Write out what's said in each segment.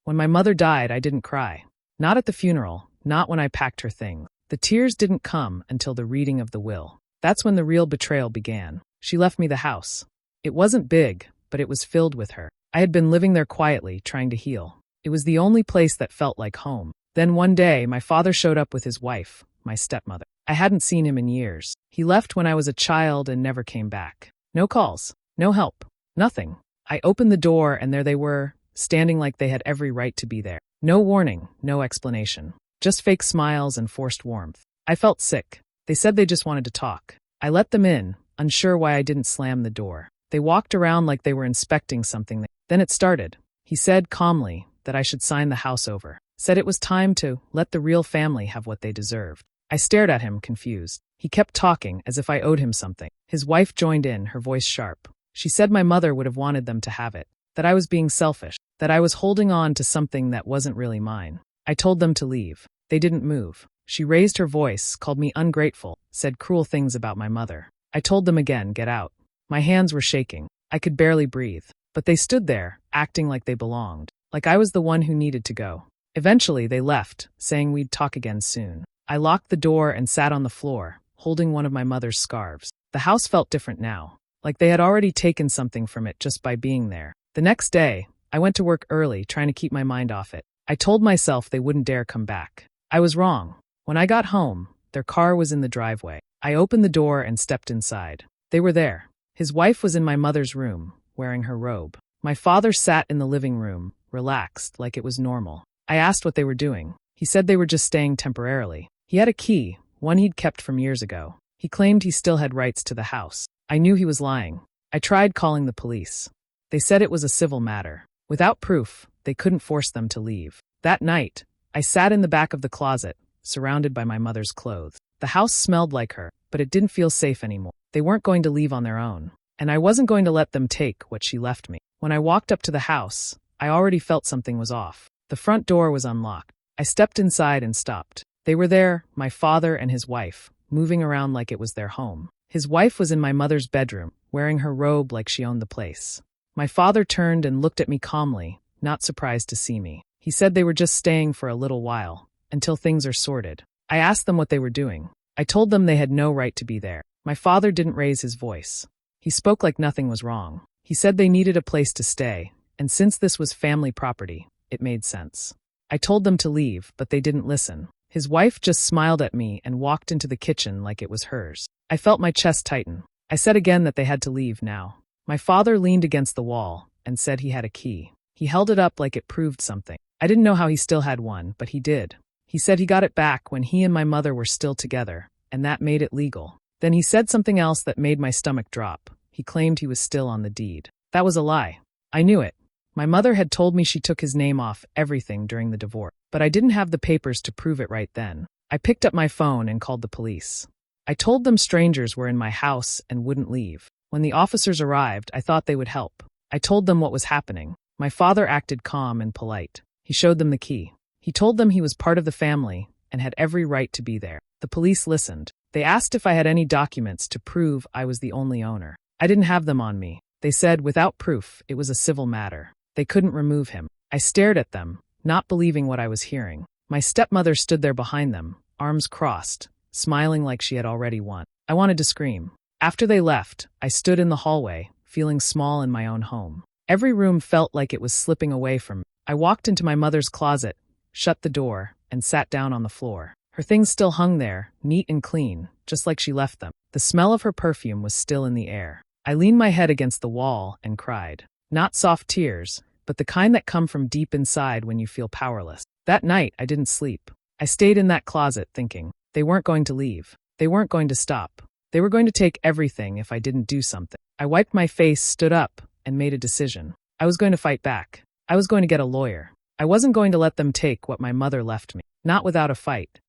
When my mother died, I didn't cry. Not at the funeral, not when I packed her things. The tears didn't come until the reading of the will. That's when the real betrayal began. She left me the house. It wasn't big, but it was filled with her. I had been living there quietly, trying to heal. It was the only place that felt like home. Then one day, my father showed up with his wife, my stepmother. I hadn't seen him in years. He left when I was a child and never came back. No calls, no help, nothing. I opened the door and there they were, standing like they had every right to be there. No warning, no explanation. Just fake smiles and forced warmth. I felt sick. They said they just wanted to talk. I let them in, unsure why I didn't slam the door. They walked around like they were inspecting something. Then it started. He said calmly that I should sign the house over. Said it was time to let the real family have what they deserved. I stared at him, confused. He kept talking as if I owed him something. His wife joined in, her voice sharp. She said my mother would have wanted them to have it. That I was being selfish. That I was holding on to something that wasn't really mine. I told them to leave. They didn't move. She raised her voice, called me ungrateful, said cruel things about my mother. I told them again, get out. My hands were shaking. I could barely breathe. But they stood there, acting like they belonged. Like I was the one who needed to go. Eventually, they left, saying we'd talk again soon. I locked the door and sat on the floor, holding one of my mother's scarves. The house felt different now, like they had already taken something from it just by being there. The next day, I went to work early, trying to keep my mind off it. I told myself they wouldn't dare come back. I was wrong. When I got home, their car was in the driveway. I opened the door and stepped inside. They were there. His wife was in my mother's room, wearing her robe. My father sat in the living room, relaxed, like it was normal. I asked what they were doing. He said they were just staying temporarily. He had a key, one he'd kept from years ago. He claimed he still had rights to the house. I knew he was lying. I tried calling the police. They said it was a civil matter. Without proof, they couldn't force them to leave. That night, I sat in the back of the closet, surrounded by my mother's clothes. The house smelled like her, but it didn't feel safe anymore. They weren't going to leave on their own. And I wasn't going to let them take what she left me. When I walked up to the house, I already felt something was off. The front door was unlocked. I stepped inside and stopped. They were there, my father and his wife, moving around like it was their home. His wife was in my mother's bedroom, wearing her robe like she owned the place. My father turned and looked at me calmly, not surprised to see me. He said they were just staying for a little while, until things are sorted. I asked them what they were doing. I told them they had no right to be there. My father didn't raise his voice. He spoke like nothing was wrong. He said they needed a place to stay, and since this was family property, it made sense. I told them to leave, but they didn't listen. His wife just smiled at me and walked into the kitchen like it was hers. I felt my chest tighten. I said again that they had to leave now. My father leaned against the wall and said he had a key. He held it up like it proved something. I didn't know how he still had one, but he did. He said he got it back when he and my mother were still together, and that made it legal. Then he said something else that made my stomach drop. He claimed he was still on the deed. That was a lie. I knew it. My mother had told me she took his name off everything during the divorce, but I didn't have the papers to prove it right then. I picked up my phone and called the police. I told them strangers were in my house and wouldn't leave. When the officers arrived, I thought they would help. I told them what was happening. My father acted calm and polite. He showed them the key. He told them he was part of the family and had every right to be there. The police listened. They asked if I had any documents to prove I was the only owner. I didn't have them on me. They said without proof, it was a civil matter. They couldn't remove him. I stared at them, not believing what I was hearing. My stepmother stood there behind them, arms crossed, smiling like she had already won. I wanted to scream. After they left, I stood in the hallway, feeling small in my own home. Every room felt like it was slipping away from me. I walked into my mother's closet, shut the door, and sat down on the floor. Her things still hung there, neat and clean, just like she left them. The smell of her perfume was still in the air. I leaned my head against the wall and cried. Not soft tears, but the kind that come from deep inside when you feel powerless. That night, I didn't sleep. I stayed in that closet thinking, they weren't going to leave. They weren't going to stop. They were going to take everything if I didn't do something. I wiped my face, stood up, and made a decision. I was going to fight back. I was going to get a lawyer. I wasn't going to let them take what my mother left me. Not without a fight.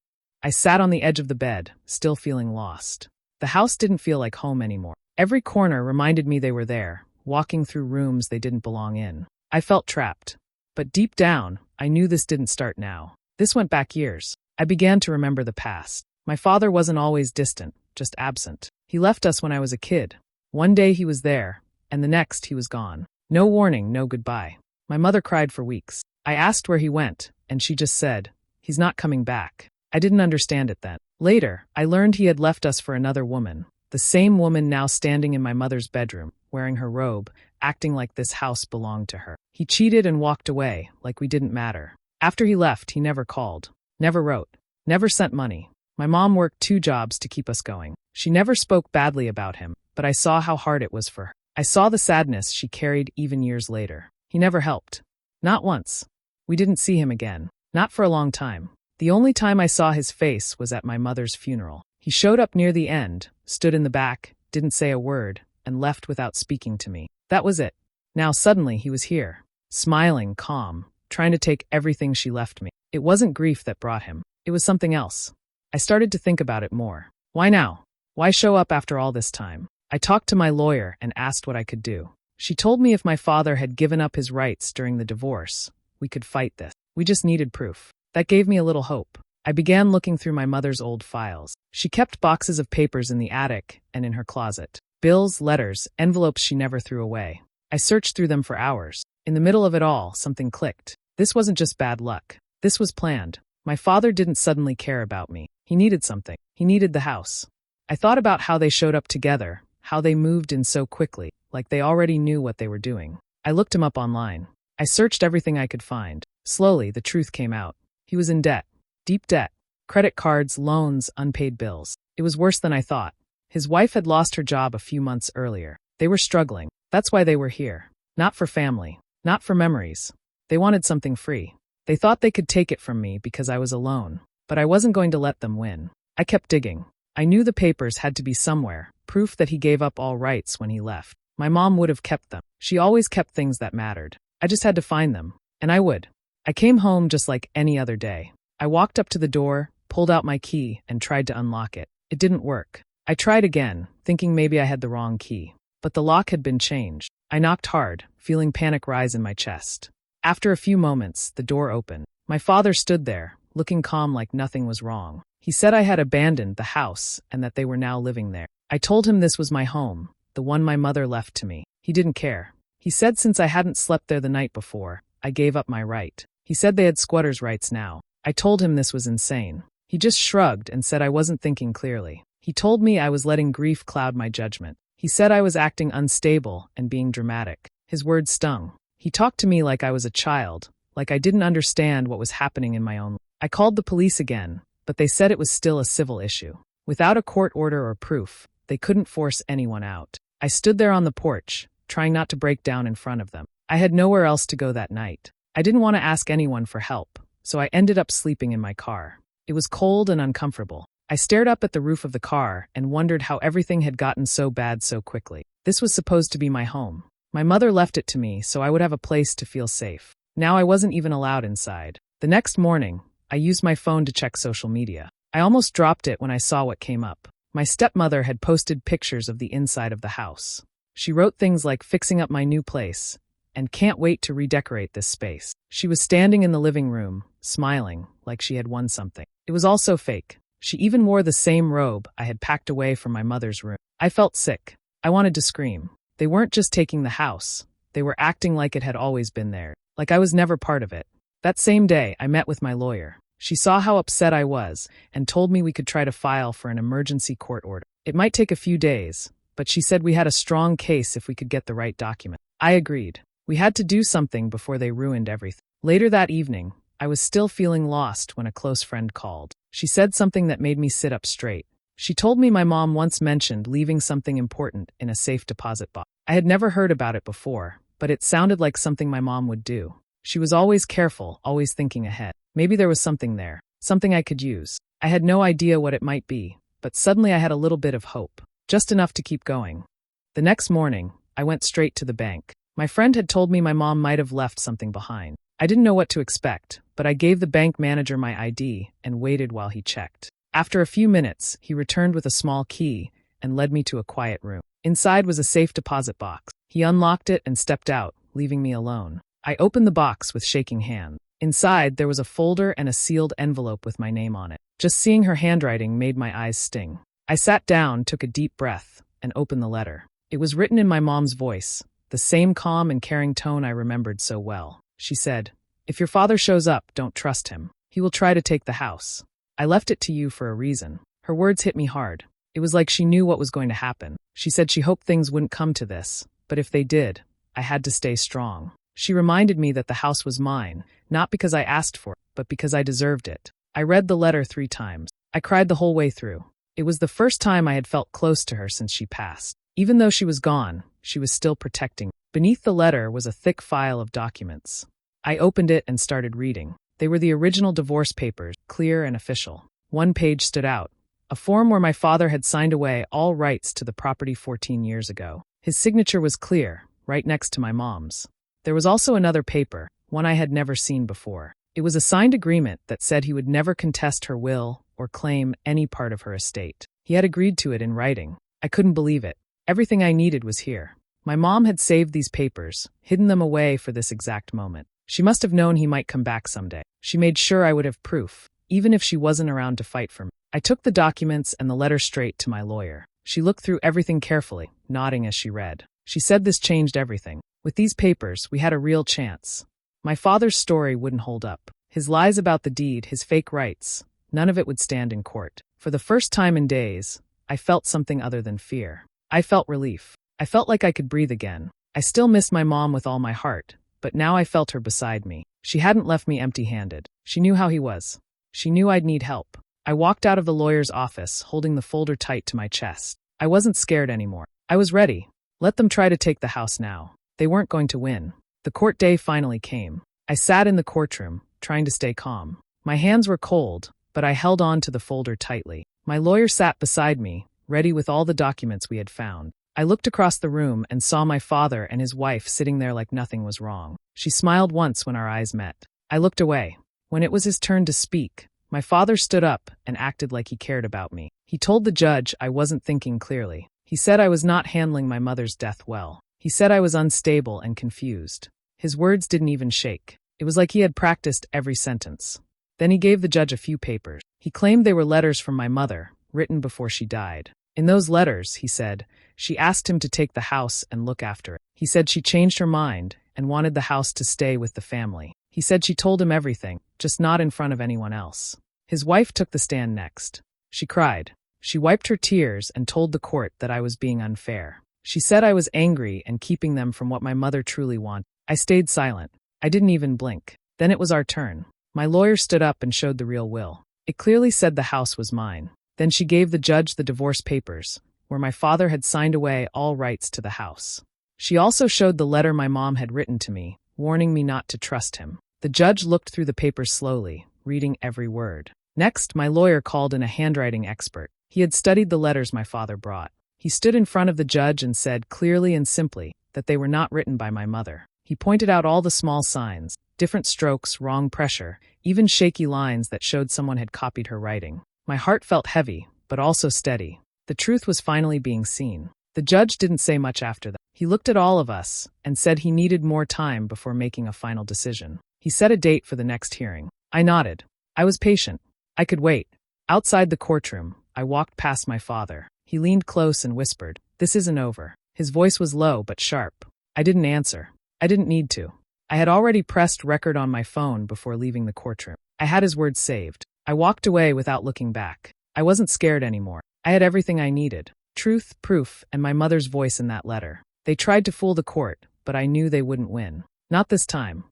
I sat on the edge of the bed, still feeling lost. The house didn't feel like home anymore. Every corner reminded me they were there, walking through rooms they didn't belong in. I felt trapped. But deep down, I knew this didn't start now. This went back years. I began to remember the past. My father wasn't always distant, just absent. He left us when I was a kid. One day he was there, and the next he was gone. No warning, no goodbye. My mother cried for weeks. I asked where he went, and she just said, "He's not coming back." I didn't understand it then. Later, I learned he had left us for another woman, the same woman now standing in my mother's bedroom, wearing her robe, acting like this house belonged to her. He cheated and walked away, like we didn't matter. After he left, he never called, never wrote, never sent money. My mom worked 2 jobs to keep us going. She never spoke badly about him, but I saw how hard it was for her. I saw the sadness she carried even years later. He never helped. Not once. We didn't see him again. Not for a long time. The only time I saw his face was at my mother's funeral. He showed up near the end, stood in the back, didn't say a word, and left without speaking to me. That was it. Now suddenly he was here, smiling, calm, trying to take everything she left me. It wasn't grief that brought him. It was something else. I started to think about it more. Why now? Why show up after all this time? I talked to my lawyer and asked what I could do. She told me if my father had given up his rights during the divorce, we could fight this. We just needed proof. That gave me a little hope. I began looking through my mother's old files. She kept boxes of papers in the attic and in her closet. Bills, letters, envelopes she never threw away. I searched through them for hours. In the middle of it all, something clicked. This wasn't just bad luck. This was planned. My father didn't suddenly care about me. He needed something. He needed the house. I thought about how they showed up together, how they moved in so quickly, like they already knew what they were doing. I looked him up online. I searched everything I could find. Slowly, the truth came out. He was in debt. Deep debt. Credit cards, loans, unpaid bills. It was worse than I thought. His wife had lost her job a few months earlier. They were struggling. That's why they were here. Not for family. Not for memories. They wanted something free. They thought they could take it from me because I was alone. But I wasn't going to let them win. I kept digging. I knew the papers had to be somewhere, proof that he gave up all rights when he left. My mom would have kept them. She always kept things that mattered. I just had to find them. And I would. I came home just like any other day. I walked up to the door, pulled out my key, and tried to unlock it. It didn't work. I tried again, thinking maybe I had the wrong key. But the lock had been changed. I knocked hard, feeling panic rise in my chest. After a few moments, the door opened. My father stood there, looking calm like nothing was wrong. He said I had abandoned the house and that they were now living there. I told him this was my home, the one my mother left to me. He didn't care. He said since I hadn't slept there the night before, I gave up my right. He said they had squatters' rights now. I told him this was insane. He just shrugged and said I wasn't thinking clearly. He told me I was letting grief cloud my judgment. He said I was acting unstable and being dramatic. His words stung. He talked to me like I was a child, like I didn't understand what was happening in my own life. I called the police again, but they said it was still a civil issue. Without a court order or proof, they couldn't force anyone out. I stood there on the porch, trying not to break down in front of them. I had nowhere else to go that night. I didn't want to ask anyone for help, so I ended up sleeping in my car. It was cold and uncomfortable. I stared up at the roof of the car and wondered how everything had gotten so bad so quickly. This was supposed to be my home. My mother left it to me so I would have a place to feel safe. Now I wasn't even allowed inside. The next morning, I used my phone to check social media. I almost dropped it when I saw what came up. My stepmother had posted pictures of the inside of the house. She wrote things like fixing up my new place and can't wait to redecorate this space. She was standing in the living room, smiling, like she had won something. It was all so fake. She even wore the same robe I had packed away from my mother's room. I felt sick. I wanted to scream. They weren't just taking the house. They were acting like it had always been there, like I was never part of it. That same day, I met with my lawyer. She saw how upset I was and told me we could try to file for an emergency court order. It might take a few days, but she said we had a strong case if we could get the right document. I agreed. We had to do something before they ruined everything. Later that evening, I was still feeling lost when a close friend called. She said something that made me sit up straight. She told me my mom once mentioned leaving something important in a safe deposit box. I had never heard about it before, but it sounded like something my mom would do. She was always careful, always thinking ahead. Maybe there was something there, something I could use. I had no idea what it might be, but suddenly I had a little bit of hope, just enough to keep going. The next morning, I went straight to the bank. My friend had told me my mom might have left something behind. I didn't know what to expect, but I gave the bank manager my ID and waited while he checked. After a few minutes, he returned with a small key and led me to a quiet room. Inside was a safe deposit box. He unlocked it and stepped out, leaving me alone. I opened the box with shaking hands. Inside, there was a folder and a sealed envelope with my name on it. Just seeing her handwriting made my eyes sting. I sat down, took a deep breath, and opened the letter. It was written in my mom's voice, the same calm and caring tone I remembered so well. She said, If your father shows up, don't trust him. He will try to take the house. I left it to you for a reason. Her words hit me hard. It was like she knew what was going to happen. She said she hoped things wouldn't come to this, but if they did, I had to stay strong. She reminded me that the house was mine, not because I asked for it, but because I deserved it. I read the letter 3 times. I cried the whole way through. It was the first time I had felt close to her since she passed. Even though she was gone, she was still protecting me. Beneath the letter was a thick file of documents. I opened it and started reading. They were the original divorce papers, clear and official. One page stood out, a form where my father had signed away all rights to the property 14 years ago. His signature was clear, right next to my mom's. There was also another paper, one I had never seen before. It was a signed agreement that said he would never contest her will or claim any part of her estate. He had agreed to it in writing. I couldn't believe it. Everything I needed was here. My mom had saved these papers, hidden them away for this exact moment. She must have known he might come back someday. She made sure I would have proof, even if she wasn't around to fight for me. I took the documents and the letter straight to my lawyer. She looked through everything carefully, nodding as she read. She said this changed everything. With these papers, we had a real chance. My father's story wouldn't hold up. His lies about the deed, his fake rights, none of it would stand in court. For the first time in days, I felt something other than fear. I felt relief. I felt like I could breathe again. I still missed my mom with all my heart, but now I felt her beside me. She hadn't left me empty-handed. She knew how he was. She knew I'd need help. I walked out of the lawyer's office, holding the folder tight to my chest. I wasn't scared anymore. I was ready. Let them try to take the house now. They weren't going to win. The court day finally came. I sat in the courtroom, trying to stay calm. My hands were cold, but I held on to the folder tightly. My lawyer sat beside me, ready with all the documents we had found. I looked across the room and saw my father and his wife sitting there like nothing was wrong. She smiled once when our eyes met. I looked away. When it was his turn to speak, my father stood up and acted like he cared about me. He told the judge I wasn't thinking clearly. He said I was not handling my mother's death well. He said I was unstable and confused. His words didn't even shake. It was like he had practiced every sentence. Then he gave the judge a few papers. He claimed they were letters from my mother, written before she died. In those letters, he said, she asked him to take the house and look after it. He said she changed her mind and wanted the house to stay with the family. He said she told him everything, just not in front of anyone else. His wife took the stand next. She cried. She wiped her tears and told the court that I was being unfair. She said I was angry and keeping them from what my mother truly wanted. I stayed silent. I didn't even blink. Then it was our turn. My lawyer stood up and showed the real will. It clearly said the house was mine. Then she gave the judge the divorce papers, where my father had signed away all rights to the house. She also showed the letter my mom had written to me, warning me not to trust him. The judge looked through the papers slowly, reading every word. Next, my lawyer called in a handwriting expert. He had studied the letters my father brought. He stood in front of the judge and said clearly and simply that they were not written by my mother. He pointed out all the small signs, different strokes, wrong pressure, even shaky lines that showed someone had copied her writing. My heart felt heavy, but also steady. The truth was finally being seen. The judge didn't say much after that. He looked at all of us and said he needed more time before making a final decision. He set a date for the next hearing. I nodded. I was patient. I could wait. Outside the courtroom, I walked past my father. He leaned close and whispered, "This isn't over." His voice was low but sharp. I didn't answer. I didn't need to. I had already pressed record on my phone before leaving the courtroom. I had his words saved. I walked away without looking back. I wasn't scared anymore. I had everything I needed. Truth, proof, and my mother's voice in that letter. They tried to fool the court, but I knew they wouldn't win. Not this time.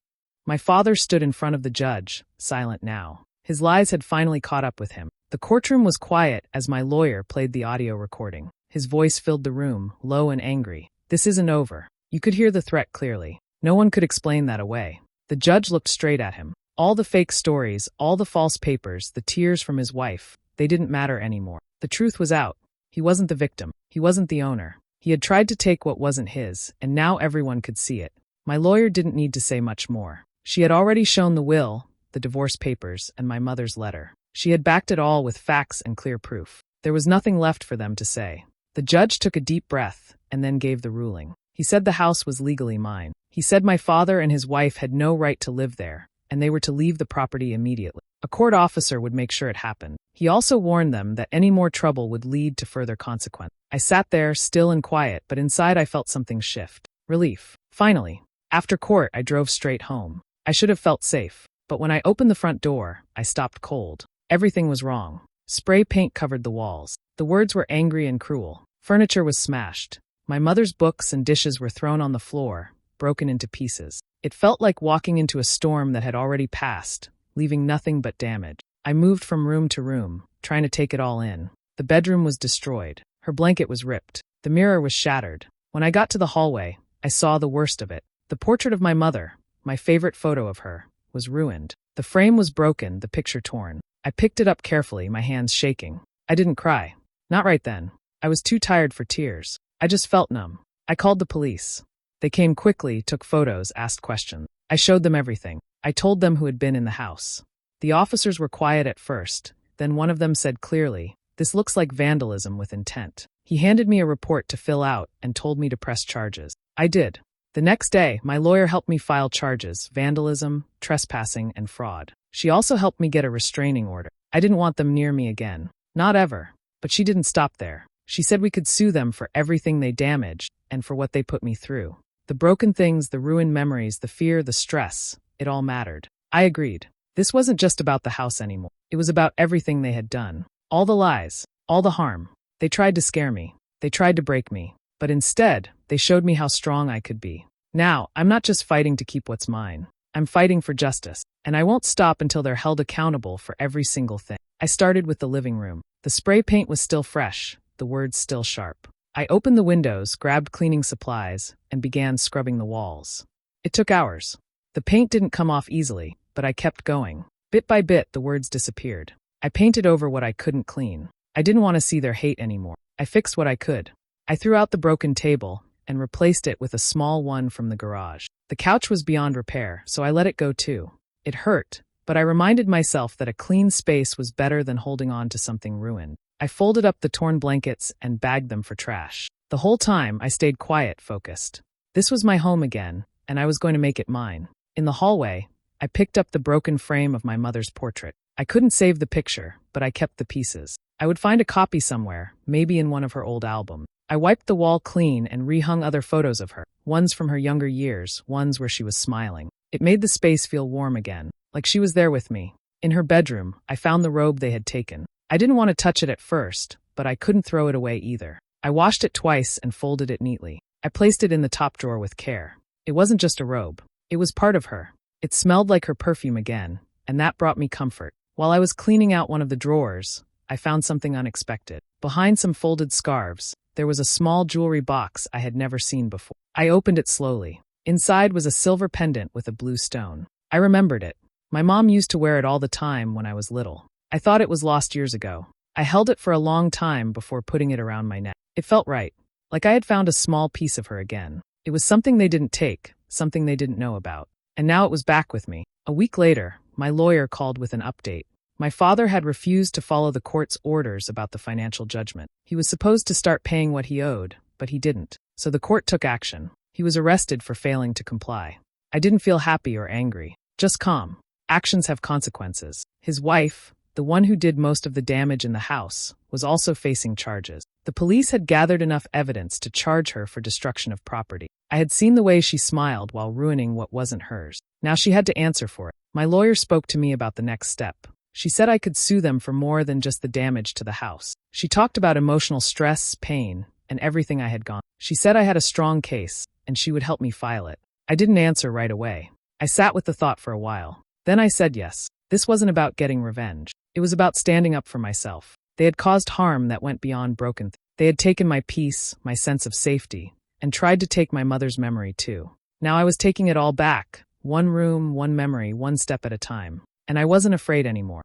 My father stood in front of the judge, silent now. His lies had finally caught up with him. The courtroom was quiet as my lawyer played the audio recording. His voice filled the room, low and angry. This isn't over. You could hear the threat clearly. No one could explain that away. The judge looked straight at him. All the fake stories, all the false papers, the tears from his wife, they didn't matter anymore. The truth was out. He wasn't the victim. He wasn't the owner. He had tried to take what wasn't his, and now everyone could see it. My lawyer didn't need to say much more. She had already shown the will, the divorce papers, and my mother's letter. She had backed it all with facts and clear proof. There was nothing left for them to say. The judge took a deep breath and then gave the ruling. He said the house was legally mine. He said my father and his wife had no right to live there, and they were to leave the property immediately. A court officer would make sure it happened. He also warned them that any more trouble would lead to further consequence. I sat there, still and quiet, but inside I felt something shift. Relief. Finally. After court, I drove straight home. I should have felt safe. But when I opened the front door, I stopped cold. Everything was wrong. Spray paint covered the walls. The words were angry and cruel. Furniture was smashed. My mother's books and dishes were thrown on the floor, broken into pieces. It felt like walking into a storm that had already passed, leaving nothing but damage. I moved from room to room, trying to take it all in. The bedroom was destroyed. Her blanket was ripped. The mirror was shattered. When I got to the hallway, I saw the worst of it. The portrait of my mother, my favorite photo of her, was ruined. The frame was broken, the picture torn. I picked it up carefully, my hands shaking. I didn't cry. Not right then. I was too tired for tears. I just felt numb. I called the police. They came quickly, took photos, asked questions. I showed them everything. I told them who had been in the house. The officers were quiet at first. Then one of them said clearly, "This looks like vandalism with intent." He handed me a report to fill out and told me to press charges. I did. The next day, my lawyer helped me file charges: vandalism, trespassing, and fraud. She also helped me get a restraining order. I didn't want them near me again. Not ever. But she didn't stop there. She said we could sue them for everything they damaged and for what they put me through. The broken things, the ruined memories, the fear, the stress, it all mattered. I agreed. This wasn't just about the house anymore. It was about everything they had done. All the lies, all the harm. They tried to scare me. They tried to break me. But instead, they showed me how strong I could be. Now, I'm not just fighting to keep what's mine. I'm fighting for justice. And I won't stop until they're held accountable for every single thing. I started with the living room. The spray paint was still fresh, the words still sharp. I opened the windows, grabbed cleaning supplies, and began scrubbing the walls. It took hours. The paint didn't come off easily, but I kept going. Bit by bit, the words disappeared. I painted over what I couldn't clean. I didn't want to see their hate anymore. I fixed what I could. I threw out the broken table and replaced it with a small one from the garage. The couch was beyond repair, so I let it go too. It hurt, but I reminded myself that a clean space was better than holding on to something ruined. I folded up the torn blankets and bagged them for trash. The whole time, I stayed quiet, focused. This was my home again, and I was going to make it mine. In the hallway, I picked up the broken frame of my mother's portrait. I couldn't save the picture, but I kept the pieces. I would find a copy somewhere, maybe in one of her old albums. I wiped the wall clean and rehung other photos of her, ones from her younger years, ones where she was smiling. It made the space feel warm again, like she was there with me. In her bedroom, I found the robe they had taken. I didn't want to touch it at first, but I couldn't throw it away either. I washed it twice and folded it neatly. I placed it in the top drawer with care. It wasn't just a robe. It was part of her. It smelled like her perfume again, and that brought me comfort. While I was cleaning out one of the drawers, I found something unexpected. Behind some folded scarves, there was a small jewelry box I had never seen before. I opened it slowly. Inside was a silver pendant with a blue stone. I remembered it. My mom used to wear it all the time when I was little. I thought it was lost years ago. I held it for a long time before putting it around my neck. It felt right, like I had found a small piece of her again. It was something they didn't take, something they didn't know about. And now it was back with me. A week later, my lawyer called with an update. My father had refused to follow the court's orders about the financial judgment. He was supposed to start paying what he owed, but he didn't. So the court took action. He was arrested for failing to comply. I didn't feel happy or angry, just calm. Actions have consequences. His wife, the one who did most of the damage in the house, was also facing charges. The police had gathered enough evidence to charge her for destruction of property. I had seen the way she smiled while ruining what wasn't hers. Now she had to answer for it. My lawyer spoke to me about the next step. She said I could sue them for more than just the damage to the house. She talked about emotional stress, pain, and everything I had gone. She said I had a strong case, and she would help me file it. I didn't answer right away. I sat with the thought for a while. Then I said yes. This wasn't about getting revenge. It was about standing up for myself. They had caused harm that went beyond broken things. They had taken my peace, my sense of safety, and tried to take my mother's memory too. Now I was taking it all back. One room, one memory, one step at a time. And I wasn't afraid anymore.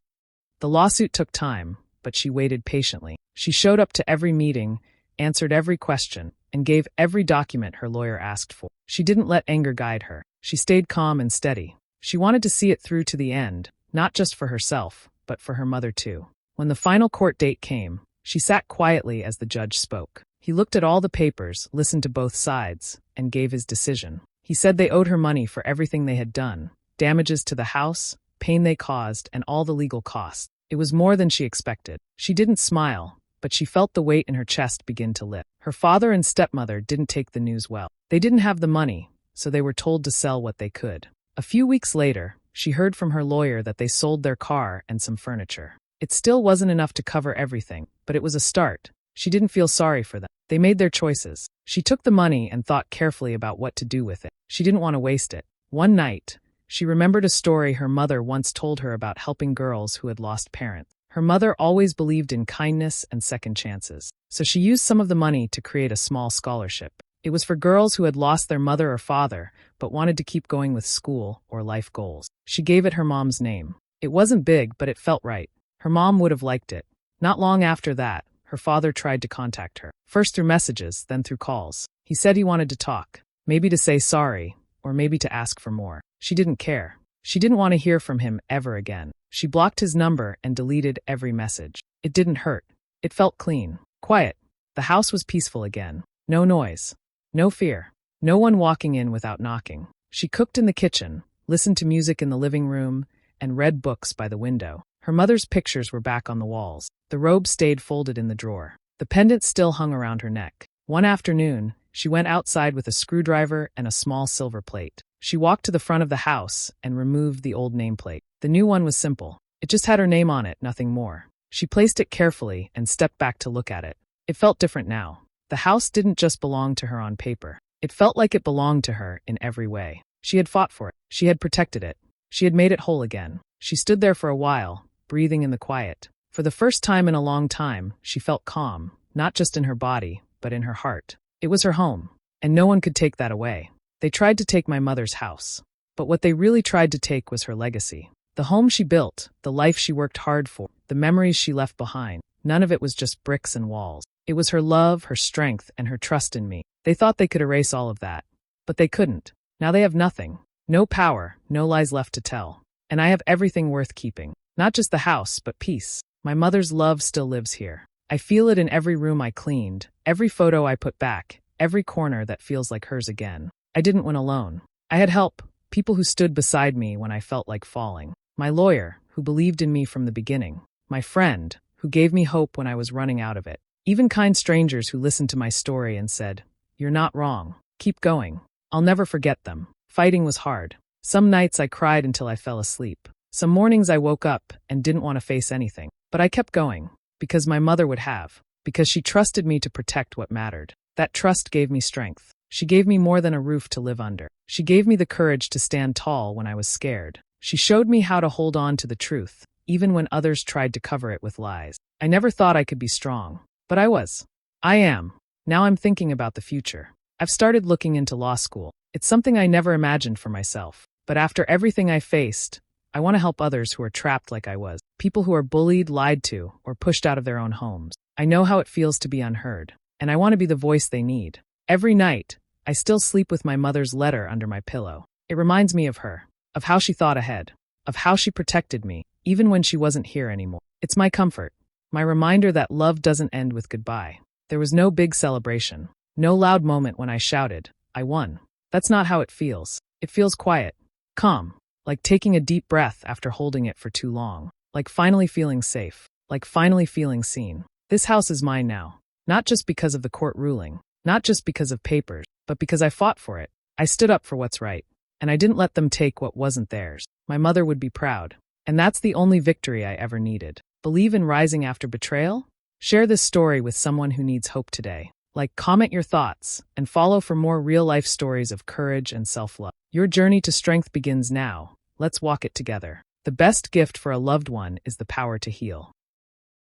The lawsuit took time, but she waited patiently. She showed up to every meeting, answered every question, and gave every document her lawyer asked for. She didn't let anger guide her. She stayed calm and steady. She wanted to see it through to the end, not just for herself, but for her mother too. When the final court date came, she sat quietly as the judge spoke. He looked at all the papers, listened to both sides, and gave his decision. He said they owed her money for everything they had done, damages to the house, pain they caused, and all the legal costs. It was more than she expected. She didn't smile, but she felt the weight in her chest begin to lift. Her father and stepmother didn't take the news well. They didn't have the money, so they were told to sell what they could. A few weeks later, she heard from her lawyer that they sold their car and some furniture. It still wasn't enough to cover everything, but it was a start. She didn't feel sorry for them. They made their choices. She took the money and thought carefully about what to do with it. She didn't want to waste it. One night, she remembered a story her mother once told her about helping girls who had lost parents. Her mother always believed in kindness and second chances, so she used some of the money to create a small scholarship. It was for girls who had lost their mother or father but wanted to keep going with school or life goals. She gave it her mom's name. It wasn't big, but it felt right. Her mom would have liked it. Not long after that, her father tried to contact her, first through messages, then through calls. He said he wanted to talk, maybe to say sorry, or maybe to ask for more. She didn't care. She didn't want to hear from him ever again. She blocked his number and deleted every message. It didn't hurt. It felt clean, quiet. The house was peaceful again. No noise. No fear. No one walking in without knocking. She cooked in the kitchen, listened to music in the living room, and read books by the window. Her mother's pictures were back on the walls. The robe stayed folded in the drawer. The pendant still hung around her neck. One afternoon, she went outside with a screwdriver and a small silver plate. She walked to the front of the house and removed the old nameplate. The new one was simple. It just had her name on it, nothing more. She placed it carefully and stepped back to look at it. It felt different now. The house didn't just belong to her on paper. It felt like it belonged to her in every way. She had fought for it. She had protected it. She had made it whole again. She stood there for a while, breathing in the quiet. For the first time in a long time, she felt calm, not just in her body, but in her heart. It was her home, and no one could take that away. They tried to take my mother's house, but what they really tried to take was her legacy. The home she built, the life she worked hard for, the memories she left behind. None of it was just bricks and walls. It was her love, her strength, and her trust in me. They thought they could erase all of that, but they couldn't. Now they have nothing. No power, no lies left to tell. And I have everything worth keeping. Not just the house, but peace. My mother's love still lives here. I feel it in every room I cleaned, every photo I put back, every corner that feels like hers again. I didn't win alone. I had help, people who stood beside me when I felt like falling. My lawyer, who believed in me from the beginning. My friend, who gave me hope when I was running out of it. Even kind strangers who listened to my story and said, "You're not wrong. Keep going." I'll never forget them. Fighting was hard. Some nights I cried until I fell asleep. Some mornings I woke up and didn't want to face anything. But I kept going, because my mother would have, because she trusted me to protect what mattered. That trust gave me strength. She gave me more than a roof to live under. She gave me the courage to stand tall when I was scared. She showed me how to hold on to the truth, even when others tried to cover it with lies. I never thought I could be strong, but I was. I am. Now I'm thinking about the future. I've started looking into law school. It's something I never imagined for myself. But after everything I faced, I want to help others who are trapped like I was. People who are bullied, lied to, or pushed out of their own homes. I know how it feels to be unheard, and I want to be the voice they need. Every night, I still sleep with my mother's letter under my pillow. It reminds me of her, of how she thought ahead, of how she protected me, even when she wasn't here anymore. It's my comfort, my reminder that love doesn't end with goodbye. There was no big celebration, no loud moment when I shouted, "I won." That's not how it feels. It feels quiet, calm, like taking a deep breath after holding it for too long, like finally feeling safe, like finally feeling seen. This house is mine now, not just because of the court ruling, not just because of papers, but because I fought for it. I stood up for what's right, and I didn't let them take what wasn't theirs. My mother would be proud, and that's the only victory I ever needed. Believe in rising after betrayal? Share this story with someone who needs hope today. Comment your thoughts, and follow for more real-life stories of courage and self-love. Your journey to strength begins now. Let's walk it together. The best gift for a loved one is the power to heal.